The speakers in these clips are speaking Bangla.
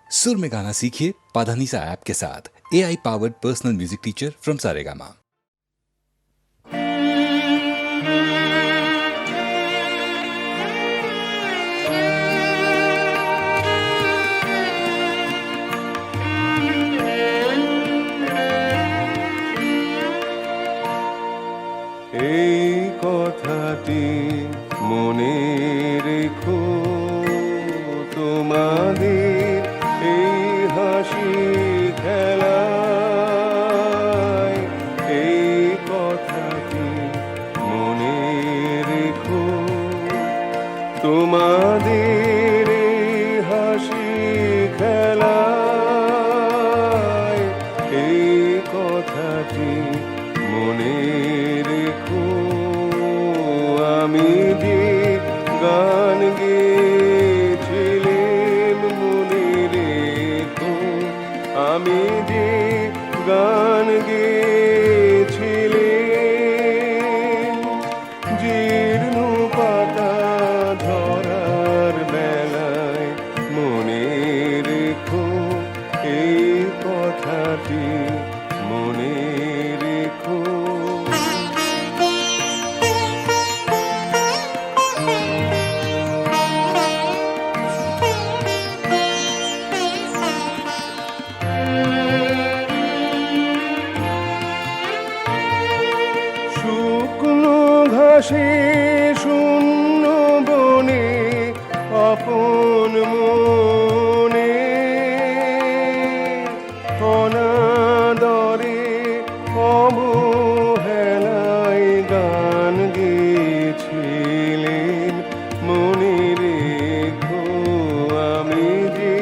सुर में गाना सीखिए पाधानीसा ऐप के साथ। AI powered personal music teacher from Saregama. এই কথাটি মনে রেখো, তোমাদের এই হাসি খেলায়। এই কথাটি মনে রেখো, তোমাদের এই হাসি খেলায়। এই কথাটি মনে রেখো, আমি যে গান গেয়েছিলাম মনে রেখো, আমি যে গান গেয়েছিলাম। জীর্ণ পাতা ধরার বেলায় মনে রেখো, এই কথাটি মনে রেখো। শুকনো ঘাসে শূন্য বনে আপন মনে অনাদরে অবহেলায় গান গেয়েছিলেন মনে রেখো, আমি যে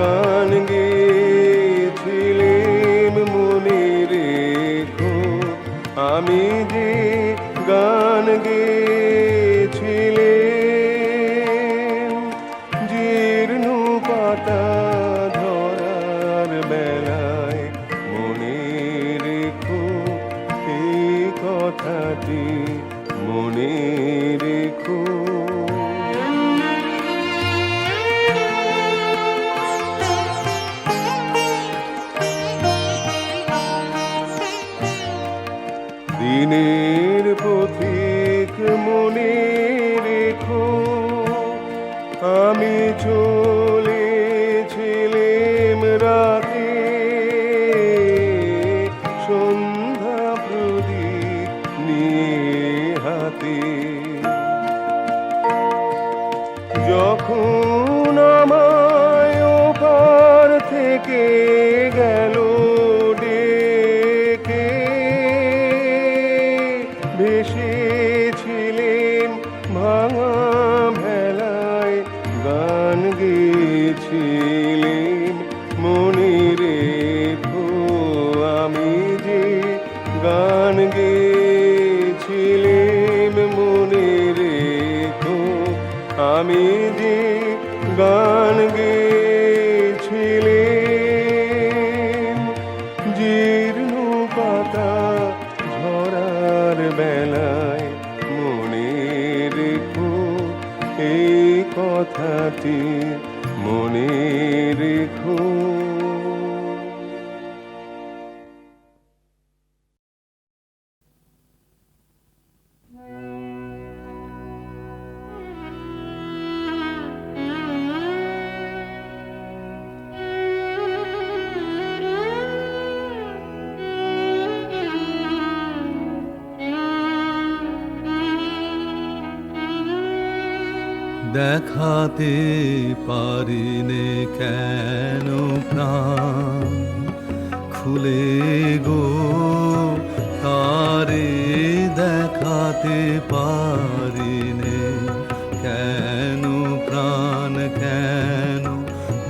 গান গেয়েছিলাম মনে রেখো, আমি যে গান গেয়েছিলাম। জীর্ণ পাতা ধরার বেলায় মনে রেখো, এই কথাটি মনে রেখো। দিনের পথিক মনে রেখো, আমি চলেছিলাম রাতে সন্ধ্যা প্রদীপ নিয়ে হাতে। যখন আমায় ওপার থেকে গেল ডেকে, ভেসেছিলেন ভাঙা ভেলায় গান গেয়েছিলেন মনে রেখো, আমি যে গান গেয়েছিলাম মনে রেখো, আমি যে গান গেয়েছিলাম। জীর্ণ পাতা ঝরার বেলায় মনে রেখো, এই কথাটি মনে রেখো। দেখাতে পারিনে কেন প্রাণ খুলে গো তারে, দেখাতে পারিনে কেন প্রাণ, কেন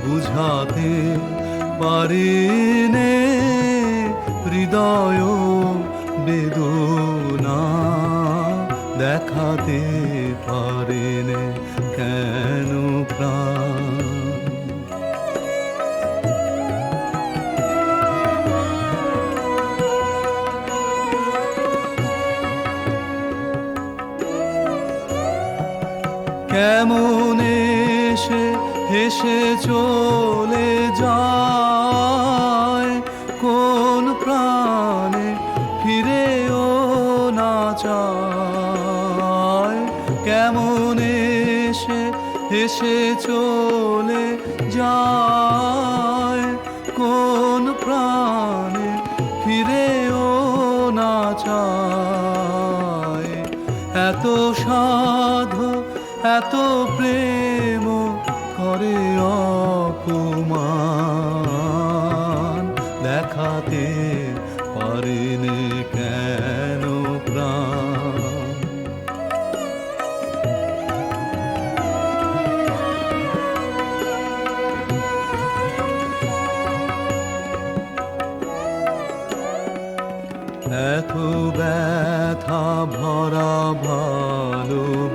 বুঝাতে পারিনে হৃদয় বেদনা, দেখাতে পারিনে কেন প্রাণ। কেমন এসে হেসে এসে চলে যায়, কোন প্রাণে ফিরেও না চায়। কেমন এসে চলে যায়, কোন প্রাণে ফিরেও না চায়। এত সাধু এত প্রেম করে অপমান, দেখাতে পারেনি কেন প্রাণ। এত ব্যথা ভরা ভালোবাসা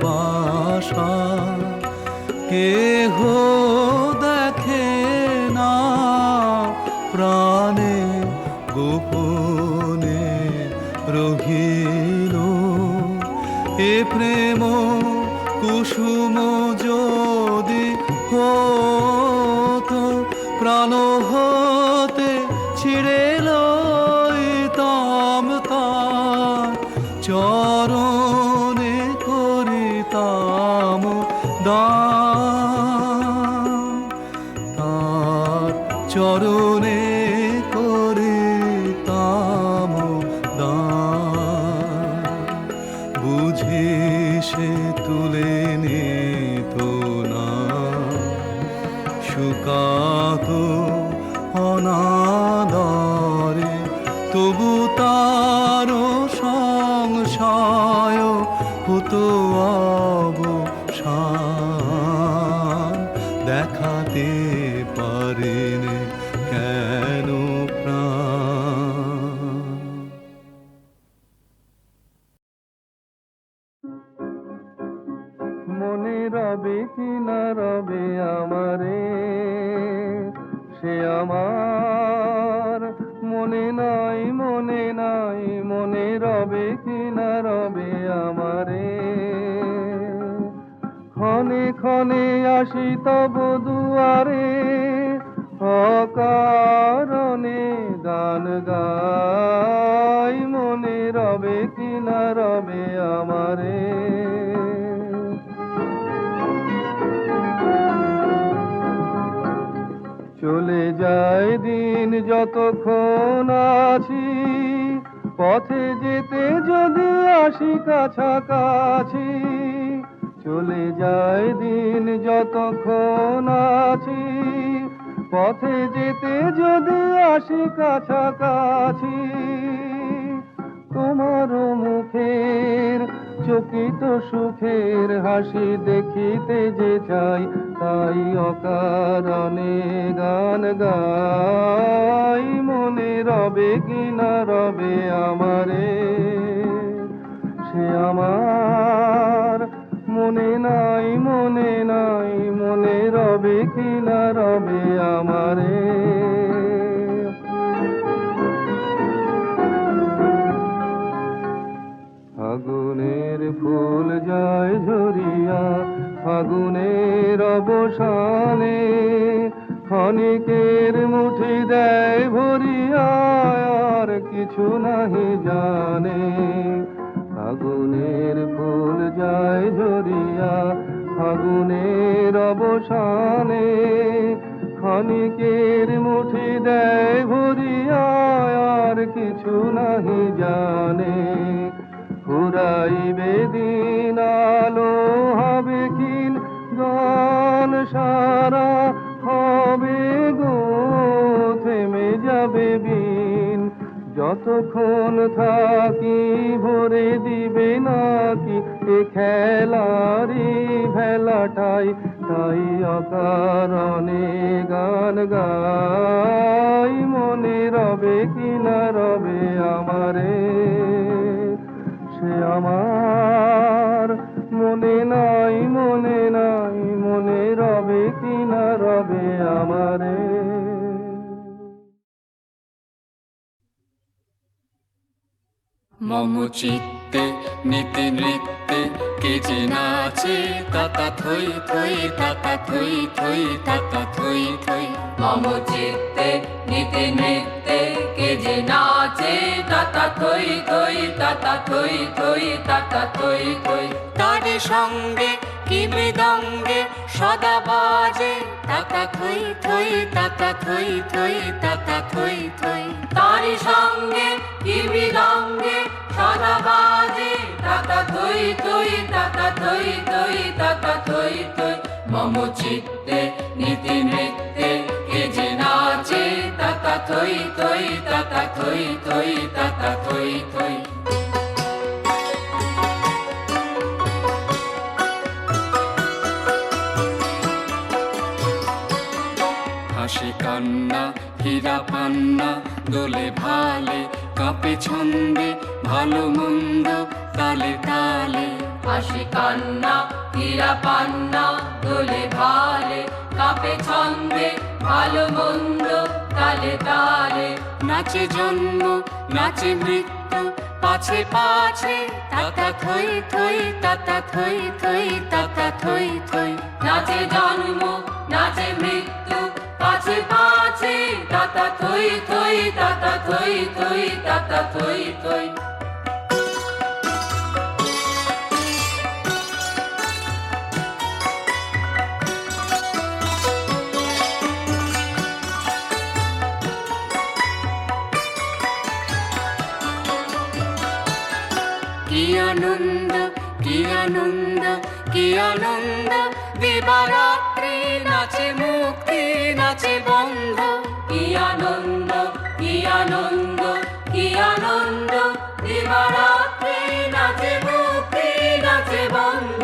কেহ দেখে না, প্রাণে গোপনে রহিল এ প্রেম কুসুম যদি হতো, প্রাণ হতে ছিঁড়ে লইতাম তার চরণে করিতাম দান, তার চরণে করিতাম দান। বুঝি সে তুলে নিত না শুকাতো অনাদরে, তবু তার সংশয় হতো অবসান, দেখাতে পারেনি কেন প্রাণ। মনে রবে কি না রবে আমারে, সে আমার মনে নাই, মনে নাই, মনে রবে কি না রবে আমারে। ক্ষণে ক্ষণে আসি তব দুয়ারে, অকারণে গান গাই, মনে রবে কি না রবে আমারে। চলে যায় দিন যতক্ষণ আছি, পথে যেতে যদি আসি কাছাকাছি। চলে যায় দিন যতক্ষণ আছি, পথে যেতে যদি আসি কাছাকাছি। তোমার মুখের চকিত সুখের হাসি দেখিতে যে চাই, তাই অকারণে গান গাই, মনে রবে কি না রবে আমারে। সে আমার মনে নাই, মনে নাই, মনে রবে কি না রবে আমারে। ফাগুনের ফুল যায় ঝরিয়া, ফাগুনের অবসানে ক্ষণিকের মুঠি দেয় ভরিয়া, আর কিছু নাহি জানে। ফাগুনের ফুল যায় ঝরিয়া, ফাগুনের অবসানে ক্ষণিকের মুঠি দেয় ভরিয়া, আর কিছু নাহি জানে। ফুরাইবে দিন আলো হবে ক্ষীণ, গান সারা হবে গো থেমে যাবে বিন। যতক্ষণ থাকি ভরে দিবে নাকি এ খেলারি ভেলাটাই, তাই অকারণে গান গাই, মনে রবে কি না রবে আমারে। সে আমার মনে নাই, মনে নাই, মনে রবে কি না রবে আমারে। মম চিত্ত চিত্তে নিতে নৃত্যে কে যে নাচে তাতা থই থই তাতা থই থই তাতা থই থই। মম চিত্তে নিতে নৃত্যে কে যে নাচে তাতা থই থই তাতা থই থই তাতা থই থই। তারি সঙ্গে কি মৃদঙ্গে সদা বাজে তাতা থই থই তাতা থই থই তাতা থই থই। তারি সঙ্গে কি মৃদঙ্গে সদা বাজে তাতা থই থই তাতা থই থই তাতা থই থই। মম চিত্তে নিতে নৃত্যে কে যে নাচে তাতা থই থই তাতা থই থই তাতা থই থই। হাসি কান্না হীরা পান্না দোলে ভালে কাঁপে ছন্দে ভালো মন্দ তালে তালে। হাসি কান্না হীরা পান্না দোলে ভালে কাপে ছন্দে ভালো মন্দ তালে তালে। নাচে জন্ম নাচে মৃত্যু পাছে পাছে তাতা থই থই তাতা থই থই তাতা থই থই। নাচে জন্ম নাচে মৃত্যু পাছে পাছে তাতা থই থই তাতা থই থই তাতা থই থই। কি আনন্দ কি আনন্দ কি আনন্দ দিবারাত্রি নাচে মুক্তি নাচে বন্ধ। কি আনন্দ কি আনন্দ কি আনন্দ দিবারাত্রি নাচে মুক্তি নাচে বন্ধ।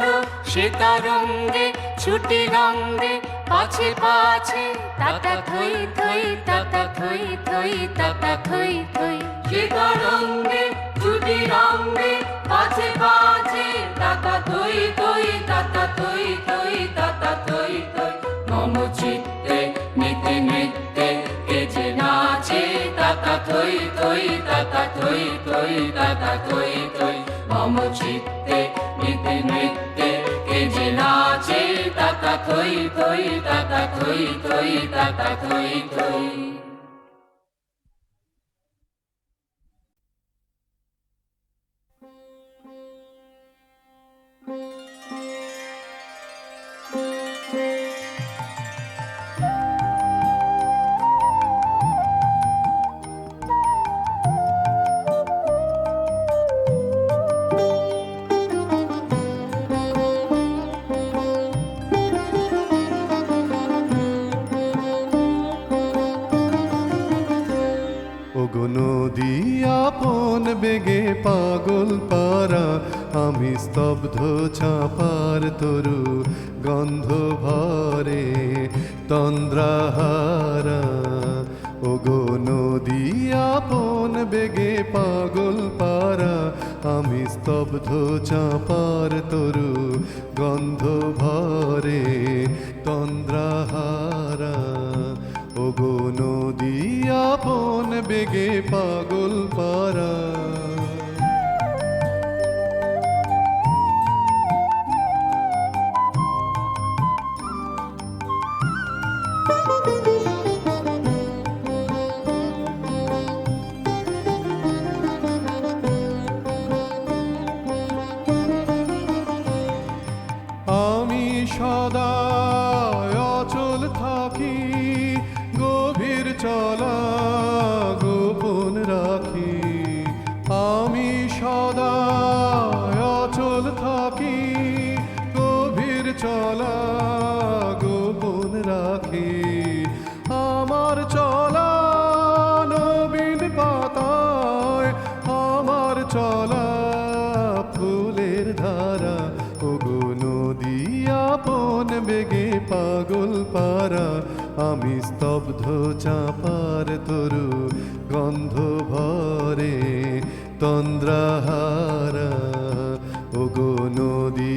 সীতারঙ্গে ছুটি রঙ্গে পাছে পাছে তাতা থই থই তাতা থই থই তাতা থই থই। সীতারঙ্গে ছুটি রঙ্গে পাছে পাছে তাতা থই থই তাতা থই থই তাতা থই থই। মম চিত্তে নিতে নৃত্যে কে যে নাচে তাতা থই থই তাতা থই থই তাতা থই থই। মম চিত্তে নিতে নৃত্যে কে যে নাচে তাতা থই থই তাতা থই থই তাতা থই থই। ওগো নদী আপন বেগে পাগল পারা আমি স্তব্ধ চাপার তরু গন্ধ ভরে তন্দ্রাহারা। ওগো নদী আপন বেগে পাগল পারা আমি স্তব্ধ চাপার তরু গন্ধ ভরে তন্দ্রাহারা। ওগো নদী আপন বেগে পাগল পারা। আমি সদা অচল থাকি গভীর চলা গোপন রাখি। আমি সদা অচল থাকি গভীর চলা গোপন রাখি। আমার চলা নবীন পাতায় আমার চলা ফুলের ধারা। ওগো নদী আপন বেগে পাগল পারা আমি স্তব্ধ চাপার তরু গন্ধ ভরে তন্দ্রাহারা। ওগো নদী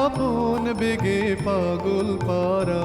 আপন বেগে পাগল পারা।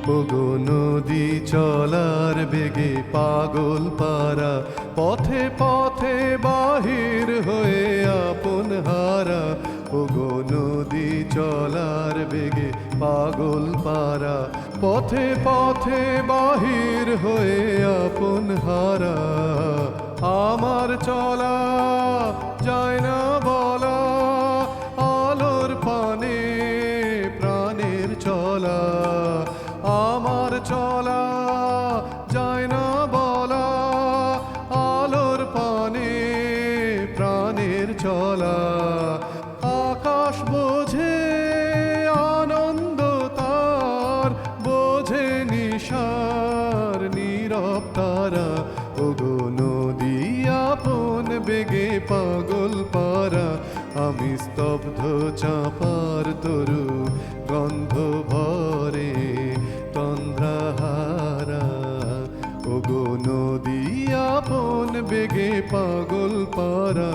ওগো নদী চলার বেগে পাগল পারা, পথে পথে বাহির হয়ে আপন হারা। ওগো নদী চলার বেগে পাগল পারা, পথে পথে বাহির হয়ে আপন হারা। আমার চলা যায় না বলা, আলোর পানে প্রাণের চলা। আমার চলা যায় না বলা, আলোর পানে প্রাণের চলা। আকাশ বোঝে আনন্দ তার, বোঝে নিশার নীরব তারা। ওগো নদী আপন বেগে পাগল পারা, আমি স্তব্ধ চাপার তরু গন্ধ ভরে তন্দ্রাহারা। ওগো নদী আপন বেগে পাগল পারা।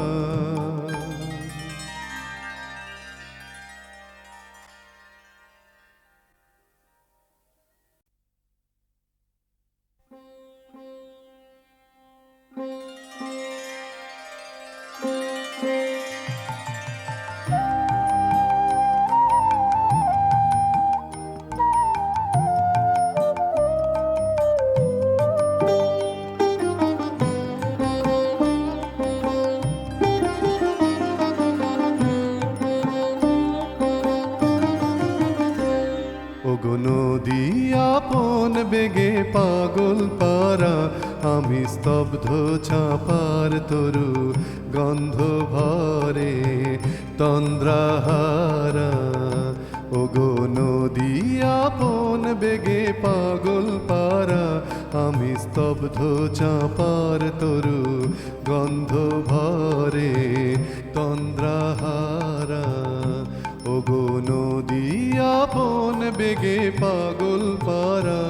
ওগো নদী আপন বেগে পাগল পারা, আমি স্তব্ধ চাপার তরু গন্ধ ভরে তন্দ্রাহারা। ওগো নদী আপন বেগে পাগল পারা, আমি স্তব্ধ চাপার তরু গন্ধ ভরে তন্দ্রাহারা। ওগো নদী আপন বেগে পাগল পারা।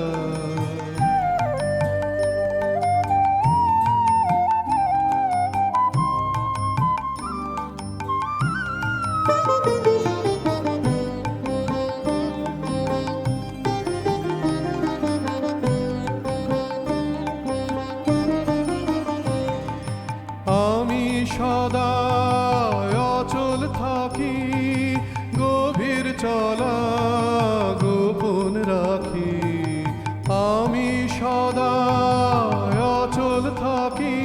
আমি সদা অচল থাকি, গভীর চলা গোপন রাখি। আমি সদা অচল থাকি,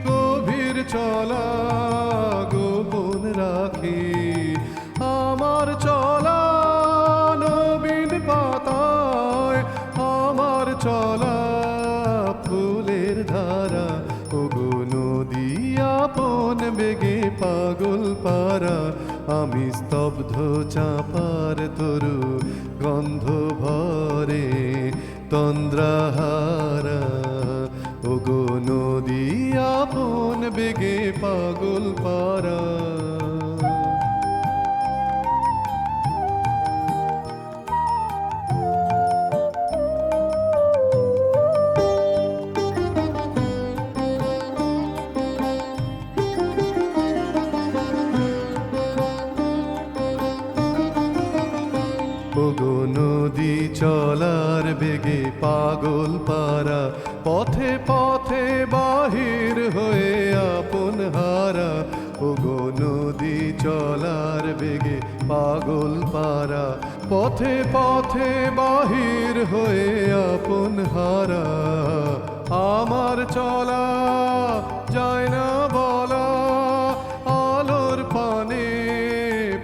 গভীর চলা গোপন রাখি। আমার চলা নবীন পাতায়, আমার চলা ফুলের ধারা। ওগো নদী আপন বেগে পাগল পারা, আমি স্তব্ধ চাপার তরু গন্ধ ভরে তন্দ্রাহারা। ওগো নদী আপন বেগে পাগল পারা। ওগো নদী চলার বেগে পাগল পারা, পথে পথে বাহির হয়ে আপন হারা। ওগো নদী চলার বেগে পাগল পারা, পথে পথে বাহির হয়ে আপন হারা। আমার চলা যায় না বলা, আলোর পানে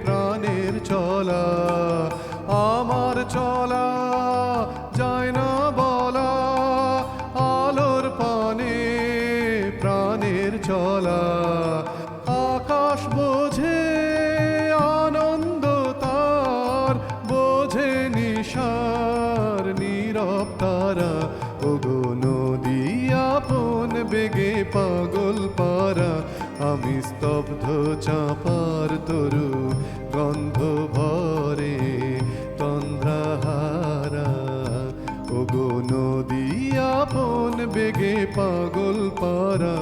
প্রাণের চলা। আমার চলা যায় না বলা, আলোর পানে প্রাণের চলা। আকাশ বোঝে আনন্দ তার, বোঝে নিশার নীরব তারা। ওগো নদী আপন বেগে পাগল পারা, আমি স্তব্ধ চাপার তরু গন্ধ ভরে তন্দ্রাহারা। ওগো নদী আপন বেগে পাগল পারা।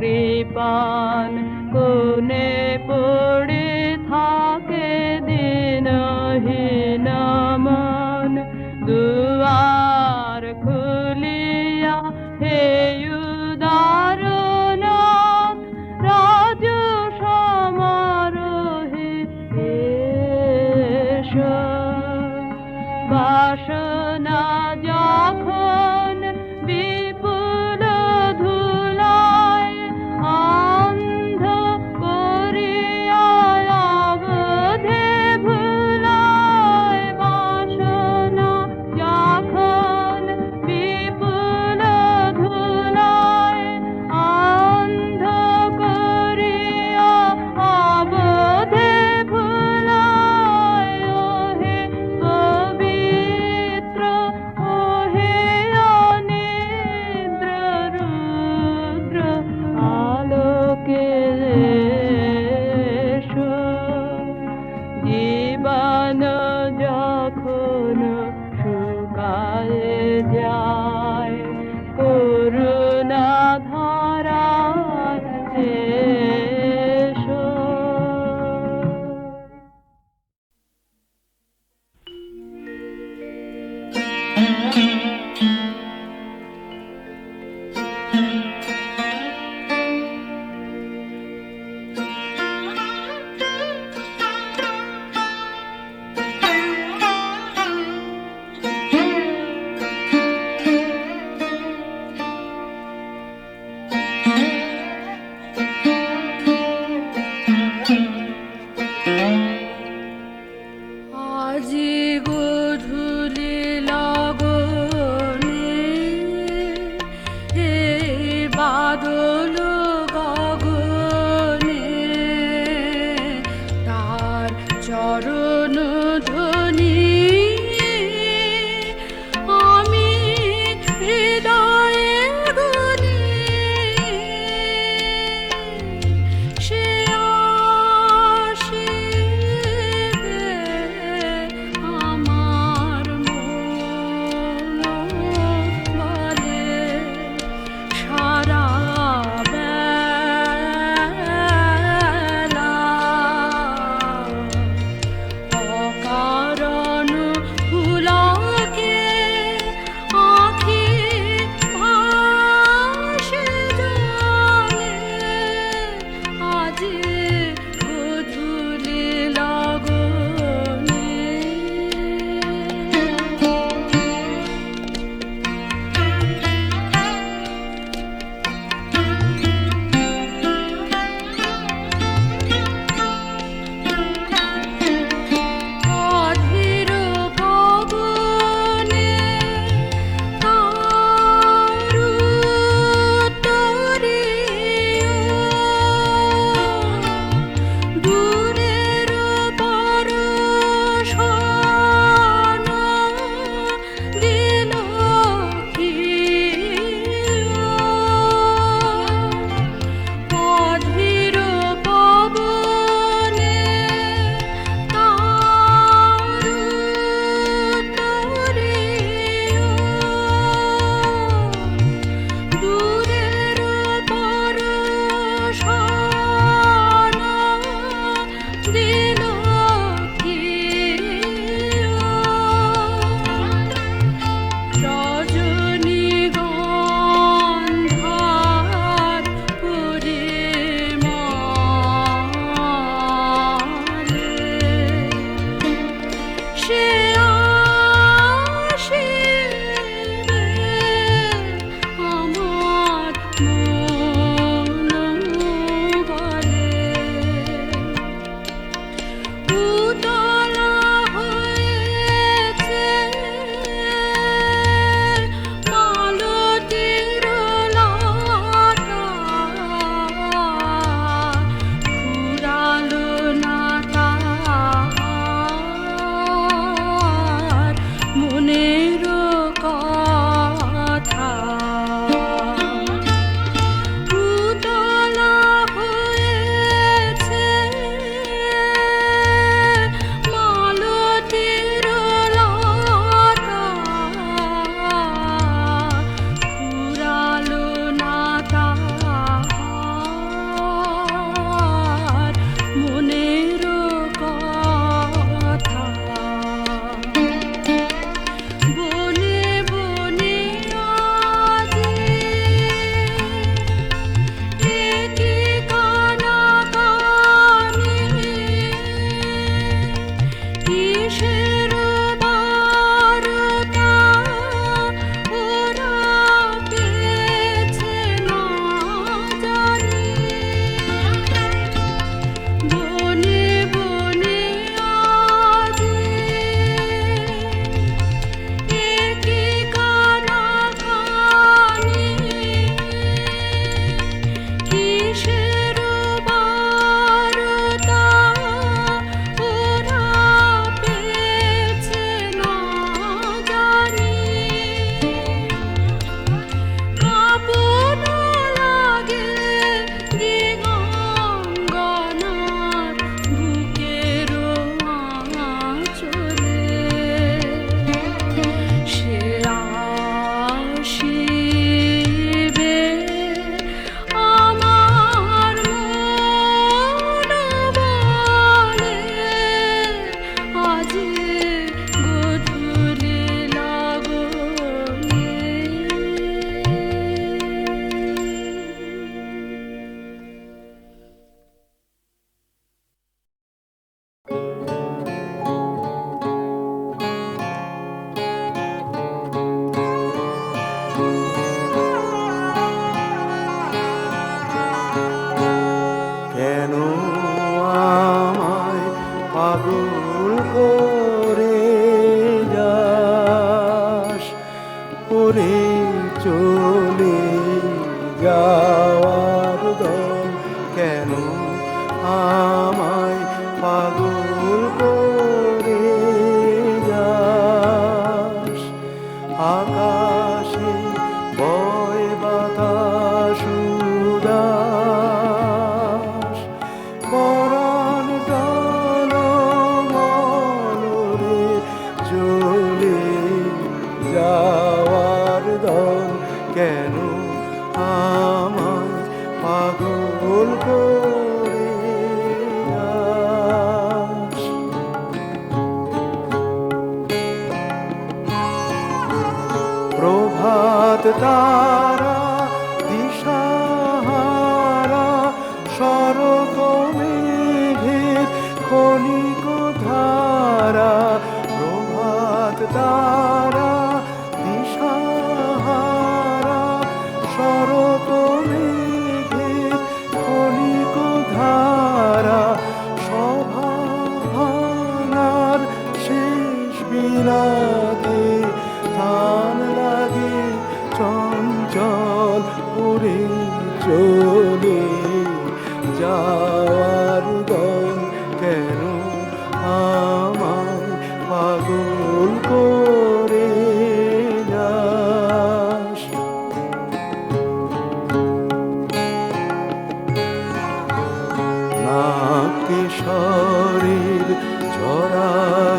কৃপান কোনে পড়ে থাকে দিনহীন মন দুয়ার খুলিয়া হে উদারনাথ রাজ সমারোহে এসো বাসনা যখন বিপুল ধুলায় অন্ধ করিয়া অবধে ভুলায় বাসনা যখন বিপুল ধুলায় অন্ধ করিয়া অবধে ভুলায় ওহে পবিত্র ওহে অনিদ্র রুদ্র আলোকে এসো জীবন যখন শুকায়ে যায় করুণা ধারায় এসো আজি গধূলি লগন করে চলে যাওয়ার দল কেন আমায় পাগল করে যাস আকাশে বয় বাতাস উদাস পরাণ টান মনরে চলে যাওয়ার দল কেন আমায় পাগল করে যাস প্রভাত তারা দিশাহারা শরৎ মেঘের ক্ষণিক ধারা প্রভাত তারা দিশাহারা শরৎ মেঘের ক্ষণিক ধারা সভা ভাঙার শেষ বিলাদে থান লাগে চঞ্চল উড়ে চলে যাওয়ার দল কেন আমায় পাগল করে যাস না কিশোরের ঝরা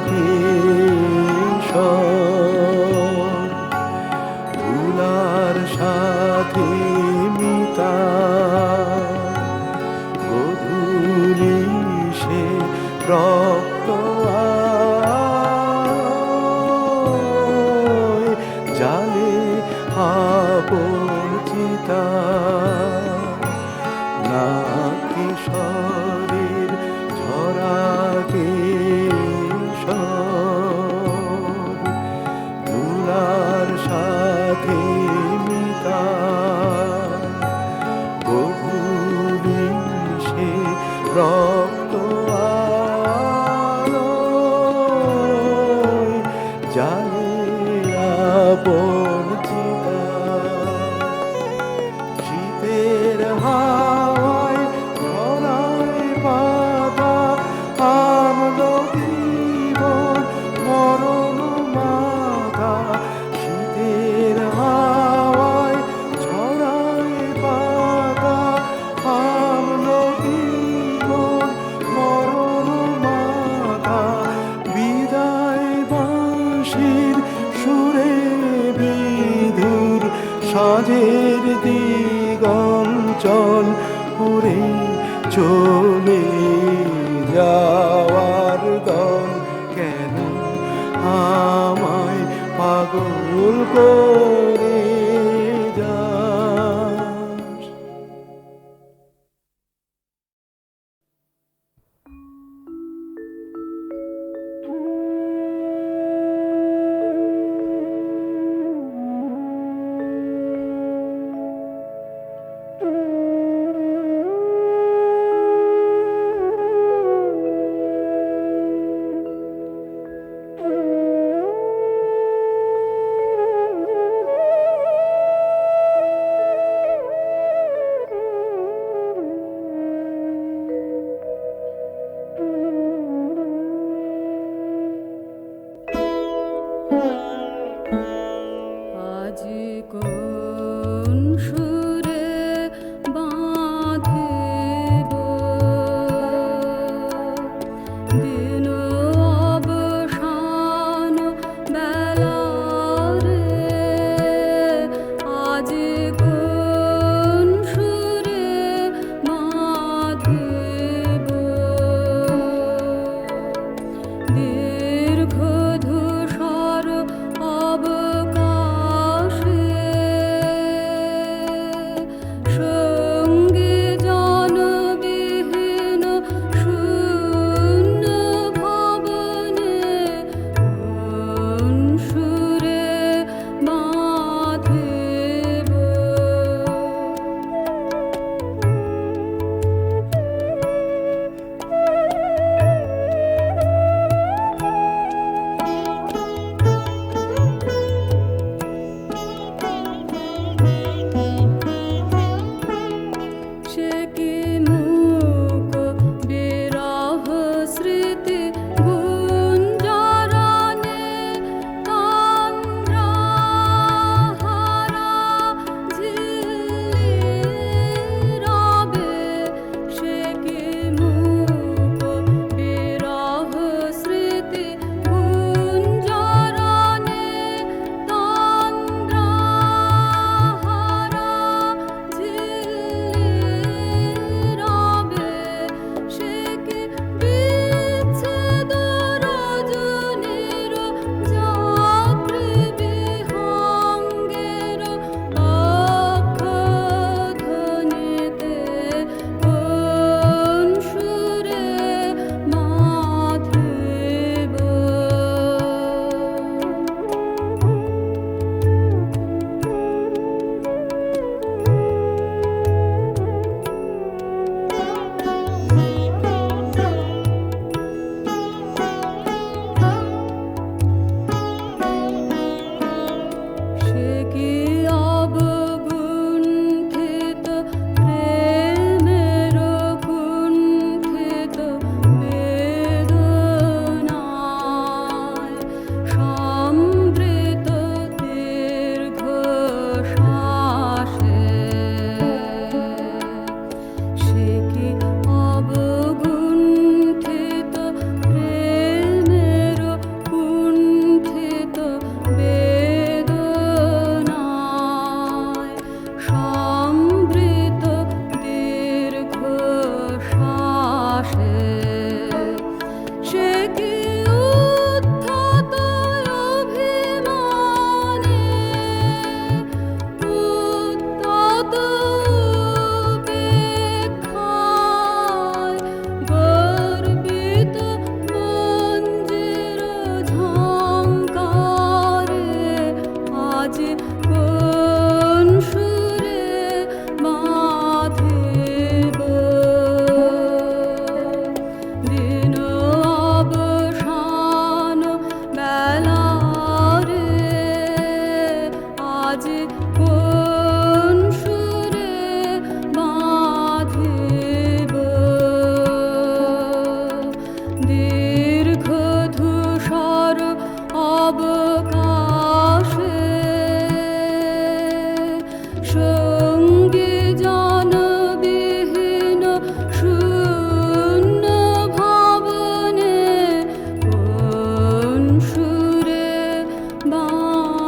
কিশোর তুলার সাথে মিতা গধূলি সে রক্ত আয়, জালে আপন চিতা না কিশোরের ঝরা কিশোর তুলার সাথে মিতা গভীর সে রক্ত আলোয় জালে আপন চিতা শীতের হাওয়ায় ধরায় পাতা আমলো জীবন মরণ মাথা শীতের হাওয়ায় ছড়ায় পাতা আমলো জীবন মরণ মাথা বিদায় বাঁশির সুরে বিধুর সাজের দিগঞ্চল উড়ে চলে যাওয়ার দল কেন আমায় পাগল করে যাস আজ কোন সুরে বাঁধিব দিন অবসান বেলারে আজ কোন সুরে বাঁধিব দীর্ঘ ধূসর অবকাশে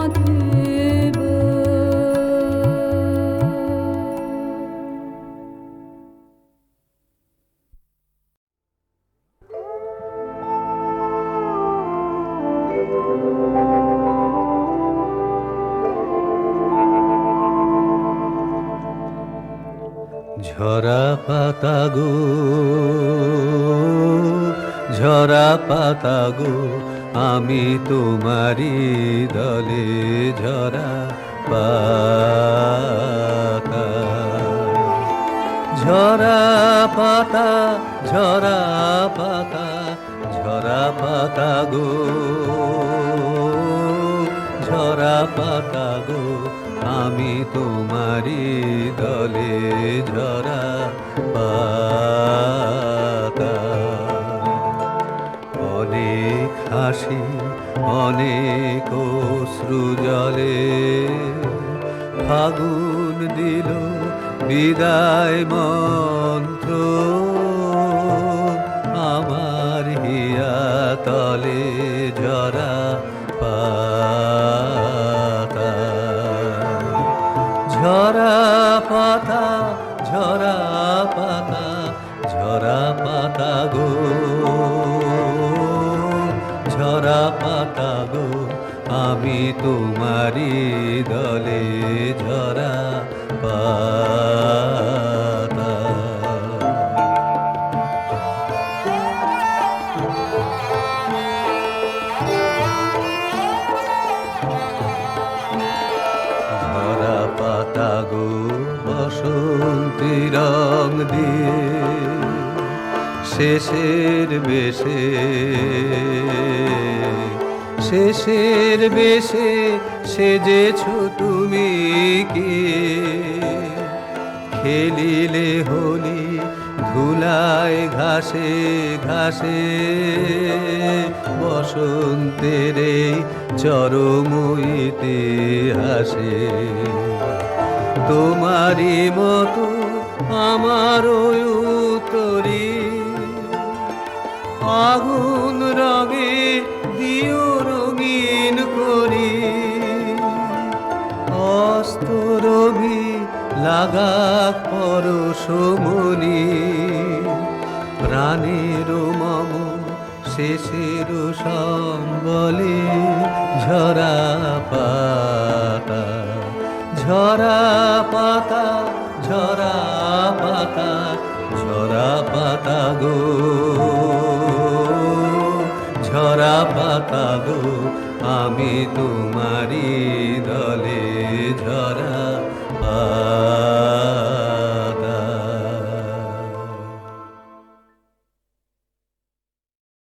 মাধব। ঝরা পাতা গো, ঝরা পাতা গো, আমি তোমারি দলে ঝরা পাতা। ঝরা পাতা, ঝরা পাতা, ঝরা পাতা গো, ঝরা পাতা গো, আমি তোমারি দলে ঝরা পাতা। অনেক হাসি, অনেক অশ্রু জলে ফাগুন দিল বিদায় মন্ত্র, আমার হিয়া তলে ঝরা পাতা। ঝরা পাতা, ঝরা পাতা, ঝরা পাতা গো, ঝরা পাতা গো, আমি তোমারি দলে ঝরা পাতা। ঝরা পাতা গো, বসন্তি রং দিয়ে শেষের বেশে, শেষের বেশে সেজেছ তুমি কি? খেলিলে হোলি ধুলায় ঘাসে ঘাসে, বসন্তের এই চরম ইতিহাসে। তোমারই মতো আমার উত্তরী আগুন রঙে দিও রঙিন করি, অস্তরবি লাগাক পরশমণি, প্রাণের মম শেষের সম্বলে ঝরা পাতা। ঝরা পাতা, ঝরা পাতা, ঝরা পাতা গো, ঝরা পাতা গো, আমি তোমারি দলে ঝরা পাতা।